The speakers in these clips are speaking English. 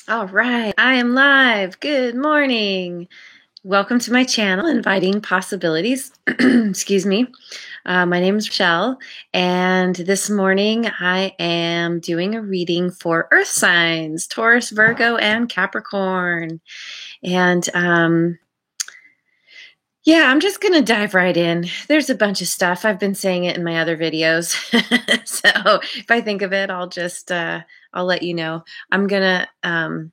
All right, I am live. Good morning. Welcome to my channel, Inviting Possibilities. Excuse me. My name is Rochelle, and this morning I am doing a reading for Earth signs, Taurus, Virgo, and Capricorn. And yeah, I'm just going to dive right in. There's a bunch of stuff. I've been saying it in my other videos. So if I think of it, I'll let you know. I'm going to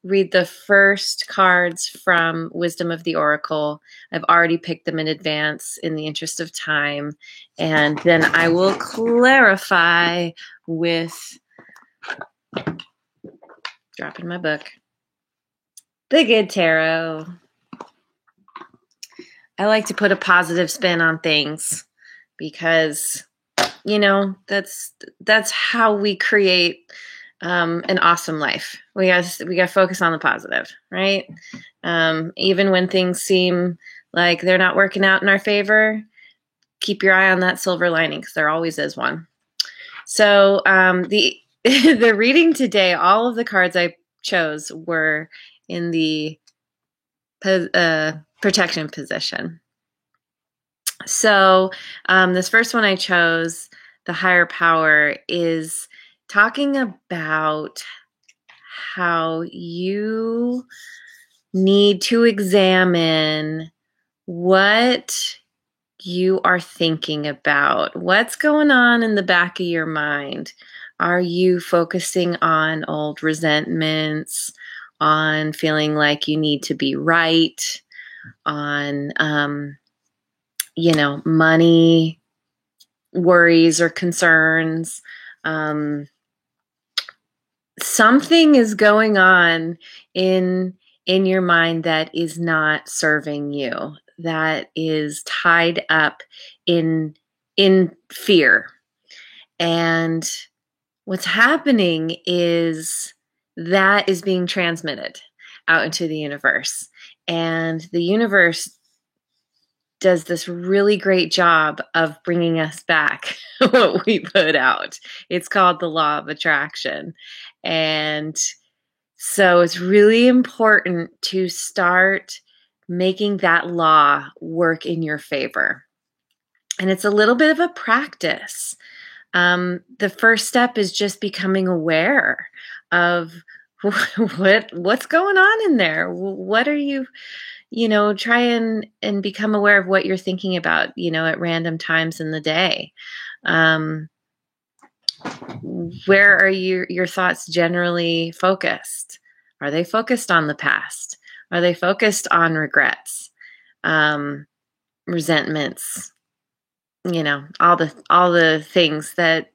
read the first cards from Wisdom of the Oracle. I've already picked them in advance in the interest of time. And then I will clarify with, dropping my book, the Good Tarot. I like to put a positive spin on things because, that's how we create an awesome life. We got to focus on the positive, right? Even when things seem like they're not working out in our favor, keep your eye on that silver lining because there always is one. So the the reading today, all of the cards I chose were in the protection position. So this first one I chose, the higher power, is talking about how you need to examine what you are thinking about. What's going on in the back of your mind? Are you focusing on old resentments, on feeling like you need to be right, on money worries or concerns? Something is going on in your mind that is not serving you, that is tied up in fear. And what's happening is that is being transmitted out into the universe. And the universe does this really great job of bringing us back what we put out. It's called the law of attraction. And so it's really important to start making that law work in your favor. And it's a little bit of a practice. The first step is just becoming aware of what's going on in there. What are you, try and become aware of what you're thinking about, at random times in the day. Where are your thoughts generally focused? Are they focused on the past? Are they focused on regrets, resentments? All the things that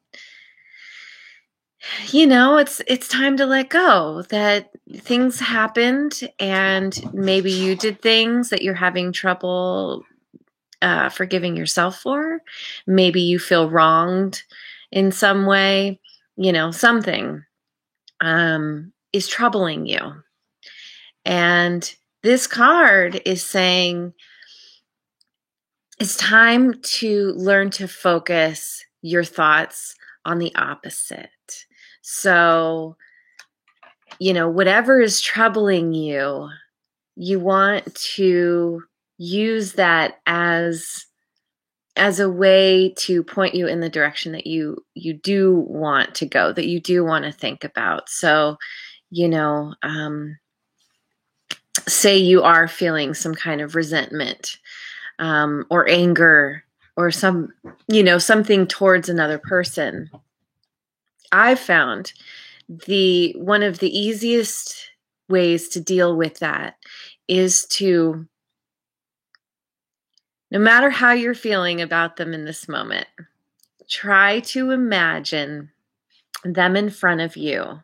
it's time to let go, that things happened and maybe you did things that you're having trouble forgiving yourself for. Maybe you feel wronged in some way, something is troubling you. And this card is saying it's time to learn to focus your thoughts on the opposite. So, whatever is troubling you, you want to use that as a way to point you in the direction that you do want to go, that you do want to think about. So, say you are feeling some kind of resentment or anger or something towards another person. I've found one of the easiest ways to deal with that is to, no matter how you're feeling about them in this moment, try to imagine them in front of you.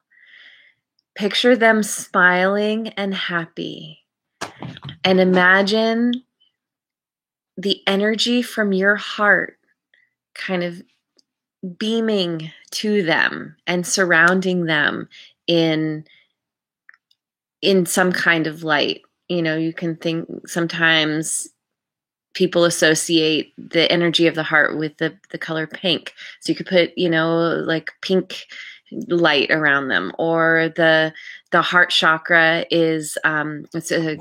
Picture them smiling and happy. And imagine the energy from your heart kind of beaming to them and surrounding them in some kind of light. You can think sometimes people associate the energy of the heart with the color pink. So you could put, like pink light around them, or the heart chakra is it's a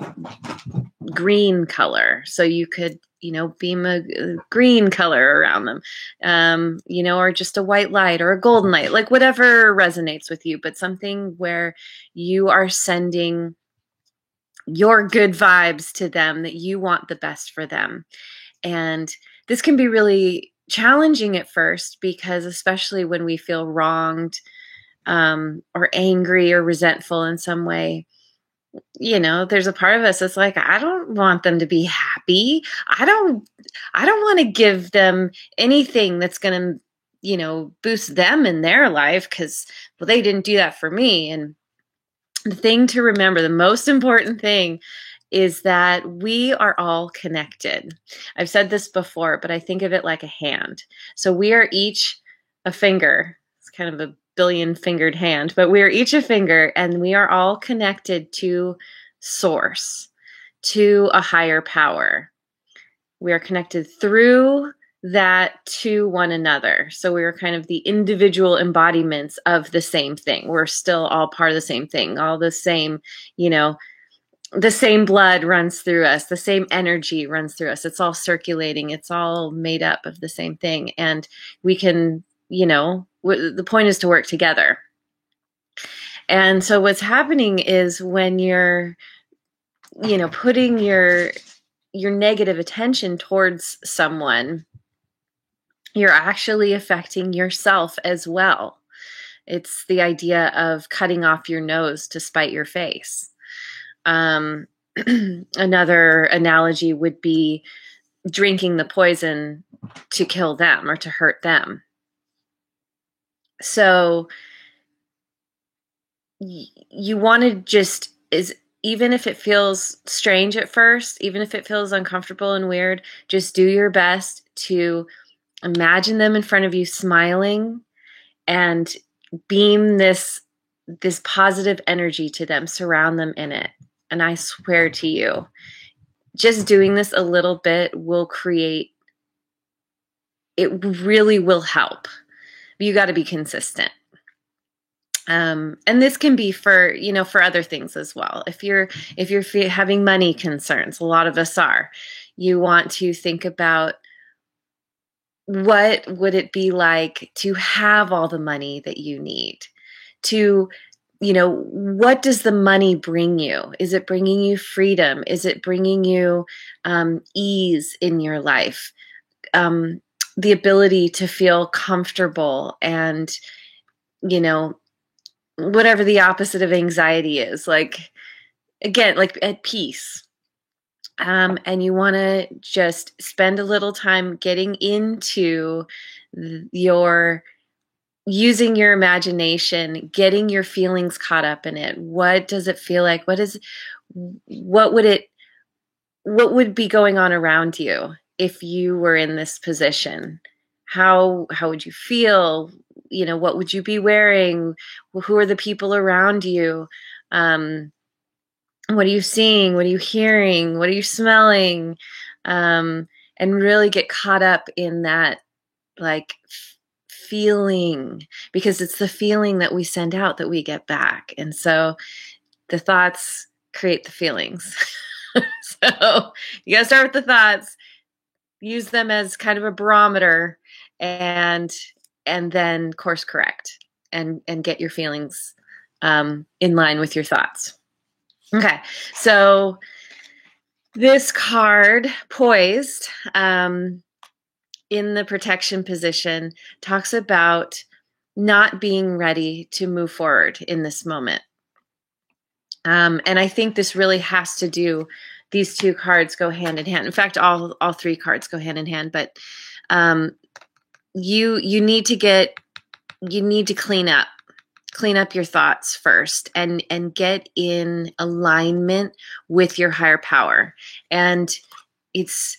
green color, so you could beam a green color around them, or just a white light or a golden light, like whatever resonates with you, but something where you are sending your good vibes to them, that you want the best for them. And this can be really challenging at first, because especially when we feel wronged, or angry or resentful in some way, there's a part of us that's like, I don't want them to be happy. I don't want to give them anything that's going to, boost them in their life, because, well, they didn't do that for me. And the thing to remember, the most important thing, is that we are all connected. I've said this before, but I think of it like a hand. So we are each a finger. It's kind of a billion-fingered hand, but we are each a finger, and we are all connected to source, to a higher power. We are connected through that to one another. So we are kind of the individual embodiments of the same thing. We're still all part of the same thing, all the same, the same blood runs through us, the same energy runs through us. It's all circulating. It's all made up of the same thing. And we can, the point is to work together. And so what's happening is, when you're, putting your negative attention towards someone, you're actually affecting yourself as well. It's the idea of cutting off your nose to spite your face. Another analogy would be drinking the poison to kill them or to hurt them. So you want to just, even if it feels strange at first, even if it feels uncomfortable and weird, just do your best to imagine them in front of you smiling, and beam this positive energy to them, surround them in it. And I swear to you, just doing this a little bit will create, it really will help. You got to be consistent. And this can be for, for other things as well. If you're having money concerns, a lot of us are, you want to think about, what would it be like to have all the money that you need? To, what does the money bring you? Is it bringing you freedom? Is it bringing you ease in your life? The ability to feel comfortable and, whatever the opposite of anxiety is, like, again, like at peace. And you want to just spend a little time getting into using your imagination, getting your feelings caught up in it. What does it feel like? What would be going on around you if you were in this position? How would you feel? What would you be wearing? Who are the people around you? What are you seeing? What are you hearing? What are you smelling? And really get caught up in that, like, feeling, because it's the feeling that we send out that we get back. And so the thoughts create the feelings. So you got to start with the thoughts, use them as kind of a barometer, and then course correct and get your feelings in line with your thoughts. Okay, so this card, Poised, in the protection position, talks about not being ready to move forward in this moment. And I think this really has to do, these two cards go hand in hand. In fact, all three cards go hand in hand, but you need to clean up your thoughts first, and get in alignment with your higher power. And it's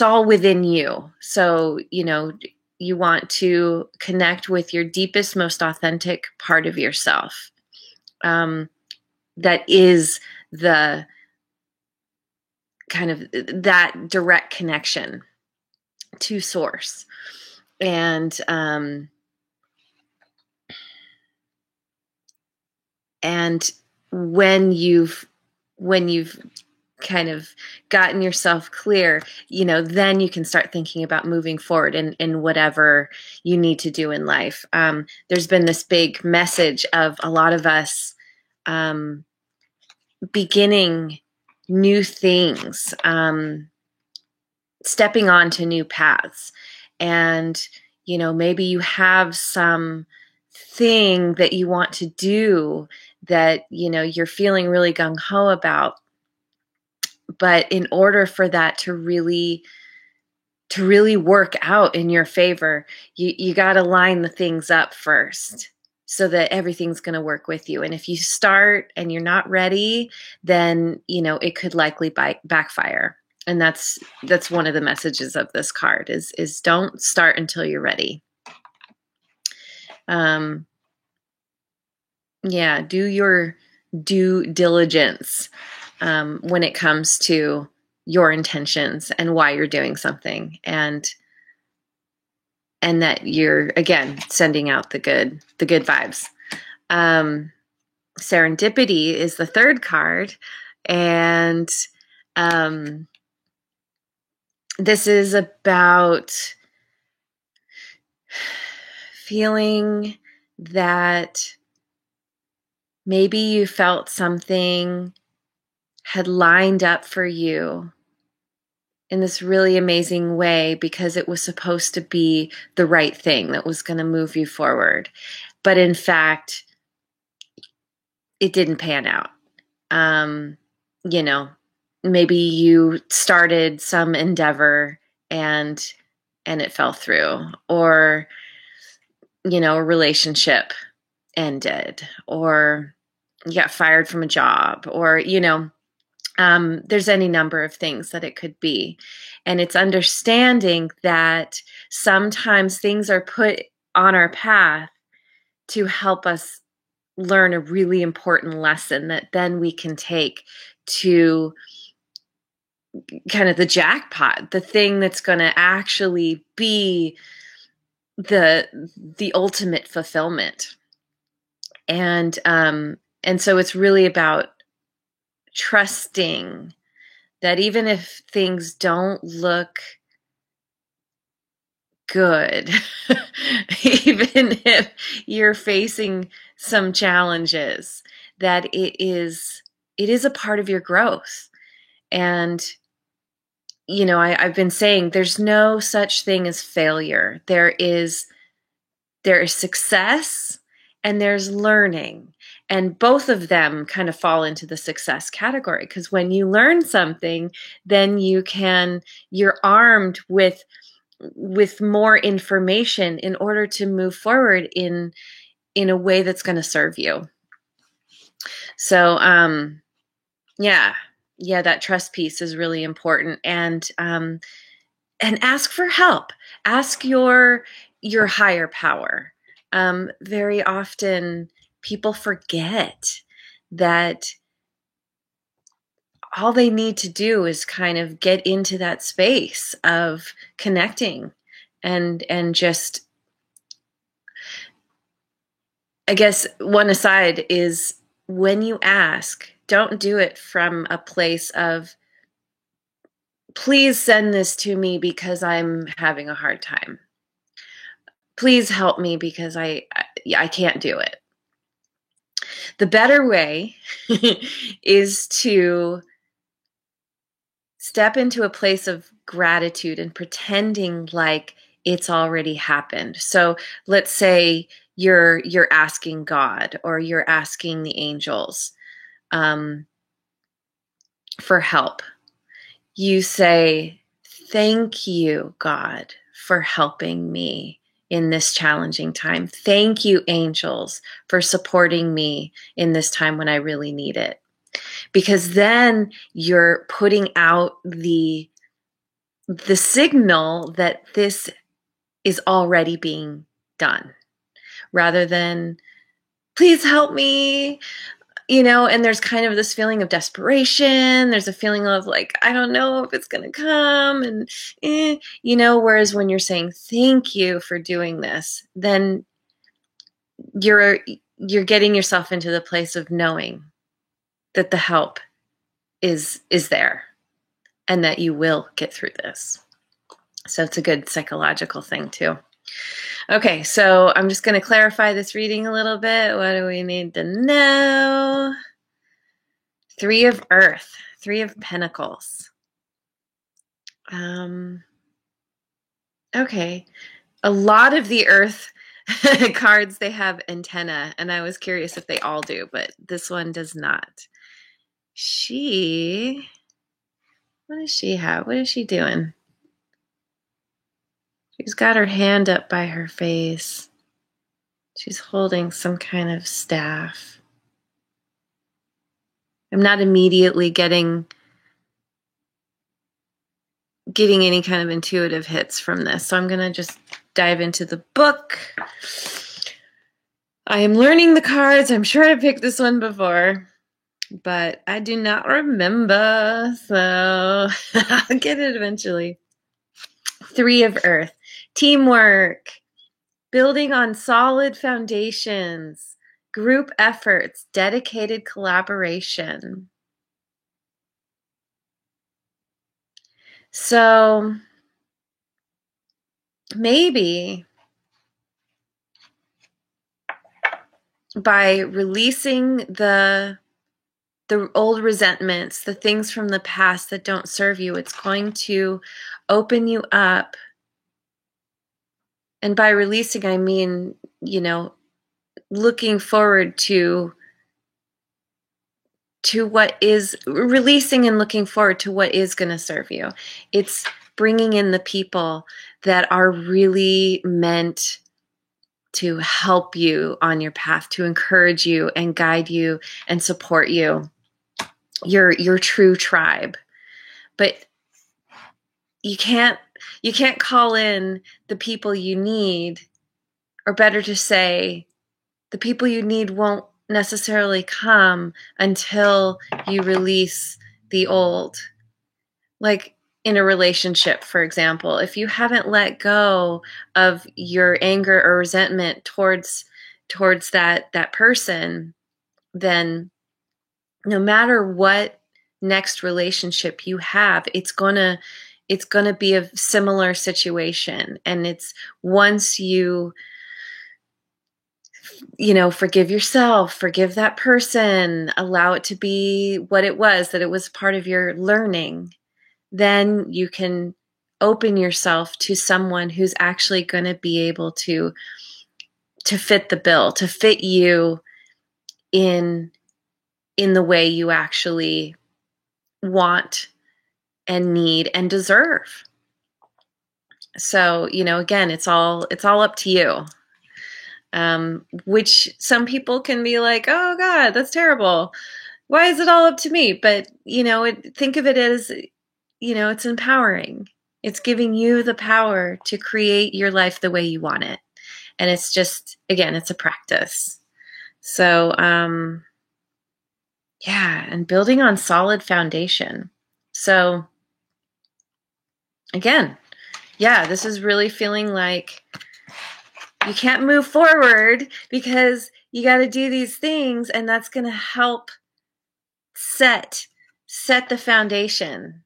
all within you. So, you want to connect with your deepest, most authentic part of yourself. That is the kind of that direct connection to source. And and when you've kind of gotten yourself clear, then you can start thinking about moving forward in whatever you need to do in life. There's been this big message of a lot of us beginning new things, stepping onto new paths. And, maybe you have some thing that you want to do that, you're feeling really gung-ho about. But in order for that to really work out in your favor, you got to line the things up first so that everything's going to work with you. And if you start and you're not ready, then, it could likely backfire. And that's one of the messages of this card is don't start until you're ready. Do your due diligence when it comes to your intentions and why you're doing something, and that you're, again, sending out the good vibes. Serendipity is the third card, and this is about feeling that maybe you felt something had lined up for you in this really amazing way because it was supposed to be the right thing that was going to move you forward. But in fact, it didn't pan out. Maybe you started some endeavor and it fell through, or, a relationship ended, or you got fired from a job, or, there's any number of things that it could be. And it's understanding that sometimes things are put on our path to help us learn a really important lesson that then we can take to kind of the jackpot, the thing that's going to actually be the ultimate fulfillment. And so it's really about trusting that even if things don't look good, even if you're facing some challenges, that it is a part of your growth. And, I've been saying there's no such thing as failure. There is success and there's learning. And both of them kind of fall into the success category, because when you learn something, then you're armed with more information in order to move forward in a way that's going to serve you. So, that trust piece is really important. And ask for help. Ask your higher power. Very often people forget that all they need to do is kind of get into that space of connecting and just, I guess one aside is, when you ask, don't do it from a place of, please send this to me because I'm having a hard time. Please help me because I can't do it. The better way is to step into a place of gratitude and pretending like it's already happened. So let's say you're asking God, or you're asking the angels for help. You say, thank you, God, for helping me in this challenging time. Thank you, angels, for supporting me in this time when I really need it. Because then you're putting out the signal that this is already being done, rather than, please help me, and there's kind of this feeling of desperation. There's a feeling of like, I don't know if it's going to come, and whereas when you're saying thank you for doing this, then you're you're getting yourself into the place of knowing that the help is there and that you will get through this. So it's a good psychological thing too. Okay, so I'm just going to clarify this reading a little bit. What do we need to know? Three of Earth, Three of Pentacles. Okay, a lot of the Earth cards, they have antenna, and I was curious if they all do, but this one does not. What does she have? What is she doing? She's got her hand up by her face. She's holding some kind of staff. I'm not immediately getting any kind of intuitive hits from this, so I'm going to just dive into the book. I am learning the cards. I'm sure I picked this one before, but I do not remember, so I'll get it eventually. Three of Earth. Teamwork. Building on solid foundations. Group efforts. Dedicated collaboration. So maybe by releasing the old resentments, the things from the past that don't serve you, it's going to open you up. And by releasing, I mean, looking forward to what is, releasing and looking forward to what is going to serve you. It's bringing in the people that are really meant to help you on your path, to encourage you and guide you and support you. Your true tribe. But you can't call in the people you need, or better to say, the people you need won't necessarily come until you release the old. Like in a relationship, for example, if you haven't let go of your anger or resentment towards that person, then no matter what next relationship you have, it's gonna be a similar situation. And it's once you forgive yourself, forgive that person, allow it to be what it was, that it was part of your learning, then you can open yourself to someone who's actually going to be able to fit the bill, to fit you in the way you actually want and need and deserve. So, again, it's all up to you. Which some people can be like, oh God, that's terrible. Why is it all up to me? But, think of it as, it's empowering. It's giving you the power to create your life the way you want it. And it's just, again, it's a practice. So, yeah, and building on solid foundation. So, again, yeah, this is really feeling like you can't move forward because you got to do these things, and that's going to help set the foundation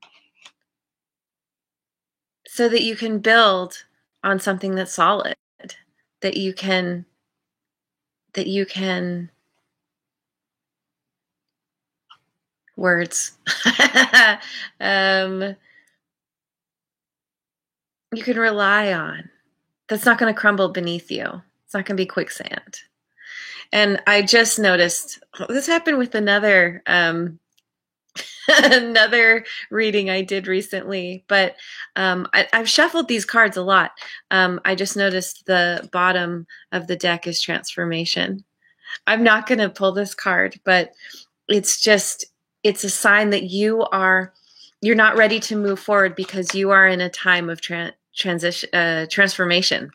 so that you can build on something that's solid, that you can words you can rely on. That's not going to crumble beneath you. It's not going to be quicksand. And I just noticed this happened with another another reading I did recently, but I've shuffled these cards a lot. I just noticed the bottom of the deck is transformation. I'm not going to pull this card, but it's a sign that you're not ready to move forward because you are in a time of transformation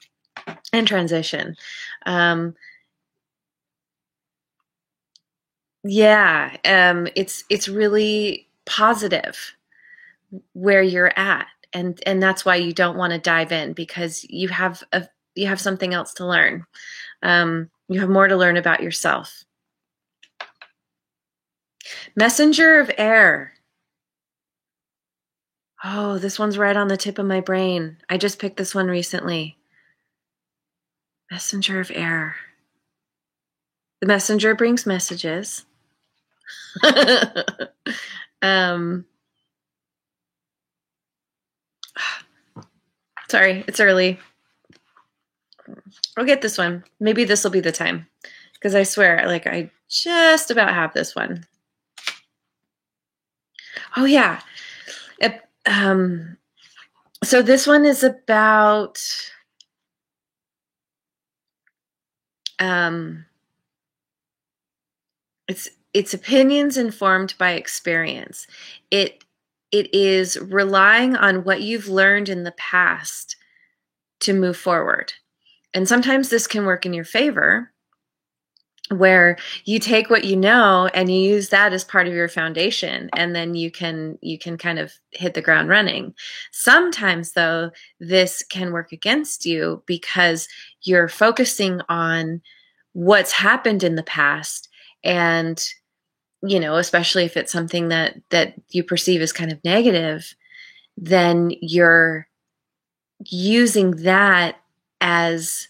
and transition. It's really positive where you're at, and that's why you don't want to dive in, because you have something else to learn. You have more to learn about yourself. Messenger of air. Oh, this one's right on the tip of my brain. I just picked this one recently. Messenger of air. The messenger brings messages. Sorry, it's early. I'll get this one. Maybe this will be the time. Because I swear, like, I just about have this one. Oh, yeah. So this one is about it's opinions informed by experience. It is relying on what you've learned in the past to move forward. And sometimes this can work in your favor, where you take what you know and you use that as part of your foundation, and then you can kind of hit the ground running. Sometimes, though, this can work against you because you're focusing on what's happened in the past, and especially if it's something that you perceive as kind of negative, then you're using that as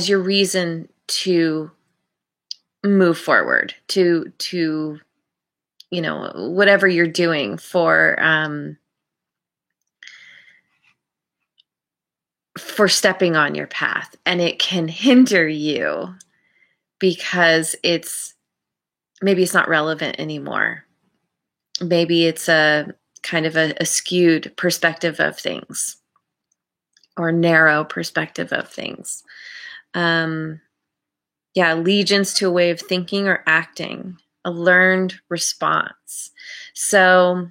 your reason to move forward, to whatever you're doing for stepping on your path. And it can hinder you because maybe it's not relevant anymore. Maybe it's a kind of a skewed perspective of things, or narrow perspective of things. Allegiance to a way of thinking or acting, a learned response. So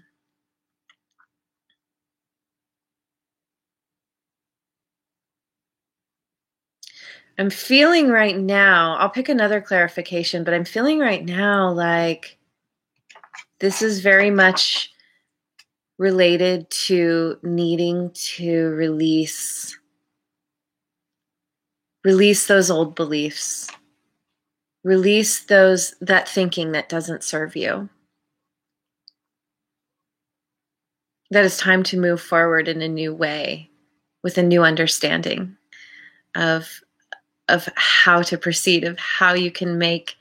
I'm feeling right now, I'll pick another clarification, but I'm feeling right now like this is very much related to needing to release those old beliefs. Release that thinking that doesn't serve you. That it's time to move forward in a new way, with a new understanding of how to proceed, of how you can make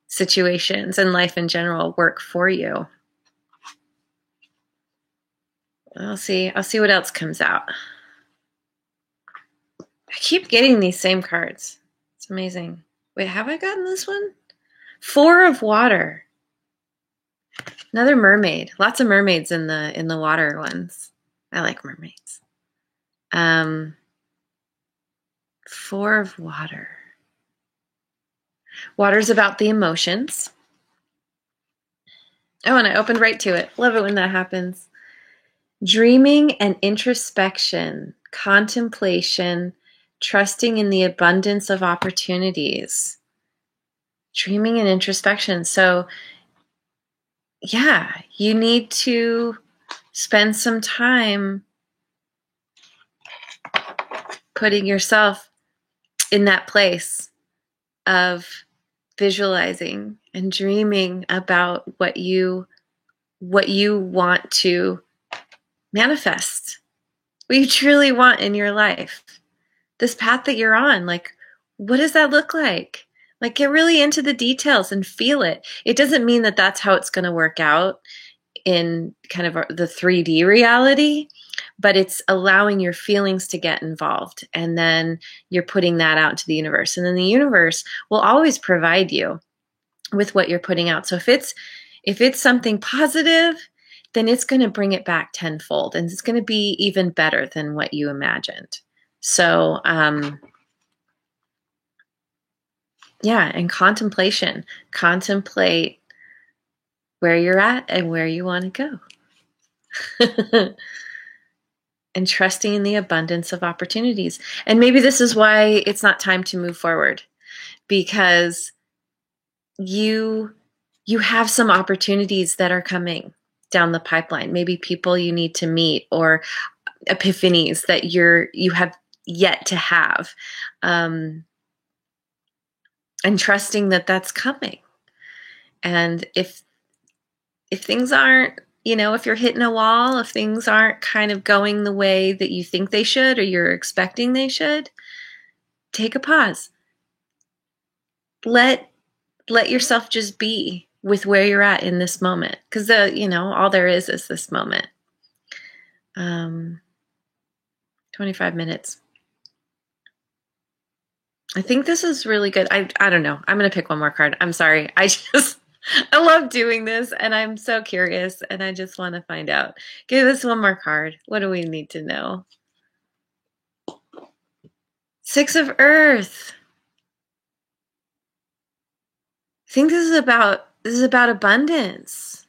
situations and life in general work for you. I'll see what else comes out. I keep getting these same cards. It's amazing. Wait, have I gotten this one? Four of Water. Another mermaid. Lots of mermaids in the water ones. I like mermaids. Four of Water. Water's about the emotions. Oh, and I opened right to it. Love it when that happens. Dreaming and introspection, contemplation, trusting in the abundance of opportunities. Dreaming and introspection. So, yeah, you need to spend some time putting yourself in that place of visualizing and dreaming about what you want to manifest, what you truly want in your life. This path that you're on, like, what does that look like? Like, get really into the details and feel it. It doesn't mean that that's how it's going to work out in kind of the 3D reality, but it's allowing your feelings to get involved. And then you're putting that out into the universe. And then the universe will always provide you with what you're putting out. So if it's something positive, then it's going to bring it back tenfold, and it's going to be even better than what you imagined. So, and contemplation. Contemplate where you're at and where you want to go. And trusting in the abundance of opportunities. And maybe this is why it's not time to move forward, because you have some opportunities that are coming down the pipeline. Maybe people you need to meet, or epiphanies that you have yet to have. and trusting that that's coming. And if things aren't, if you're hitting a wall, if things aren't kind of going the way that you think they should or you're expecting they should, take a pause. Let yourself just be with where you're at in this moment, because all there is this moment. 25 minutes. I think this is really good. I don't know. I'm going to pick one more card. I'm sorry. I love doing this, and I'm so curious, and I just want to find out. Give us one more card. What do we need to know? Six of Earth. I think this is about abundance.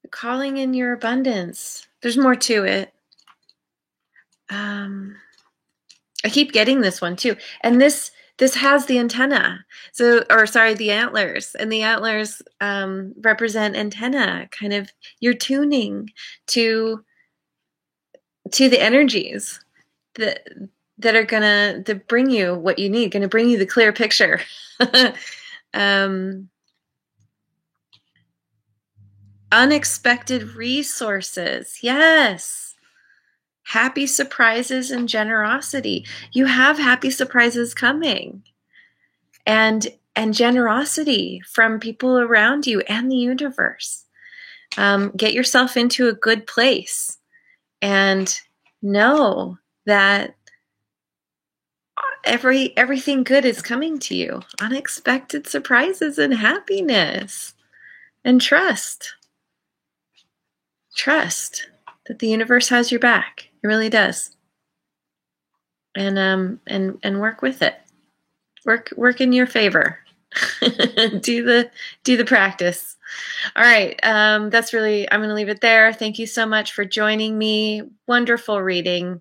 You're calling in your abundance. There's more to it. I keep getting this one too. And this has the antenna. The antlers. And the antlers represent antenna, kind of you're tuning to the energies that are gonna bring you what you need, gonna bring you the clear picture. Unexpected resources. Yes. Happy surprises and generosity. You have happy surprises coming. And generosity from people around you and the universe. Get yourself into a good place and know that everything good is coming to you. Unexpected surprises and happiness. And trust. Trust that the universe has your back. It really does. And work with it. Work in your favor. do the practice. All right. I'm going to leave it there. Thank you so much for joining me. Wonderful reading.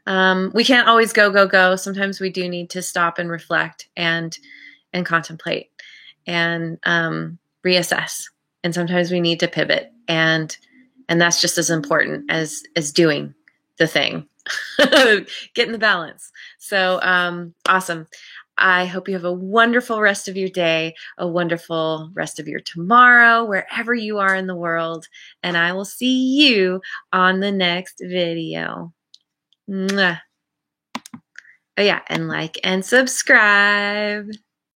We can't always go. Sometimes we do need to stop and reflect and contemplate and reassess. And sometimes we need to pivot, and that's just as important as doing the thing. Getting the balance. So awesome. I hope you have a wonderful rest of your day, a wonderful rest of your tomorrow, wherever you are in the world. And I will see you on the next video. Mwah. Oh yeah, and like and subscribe.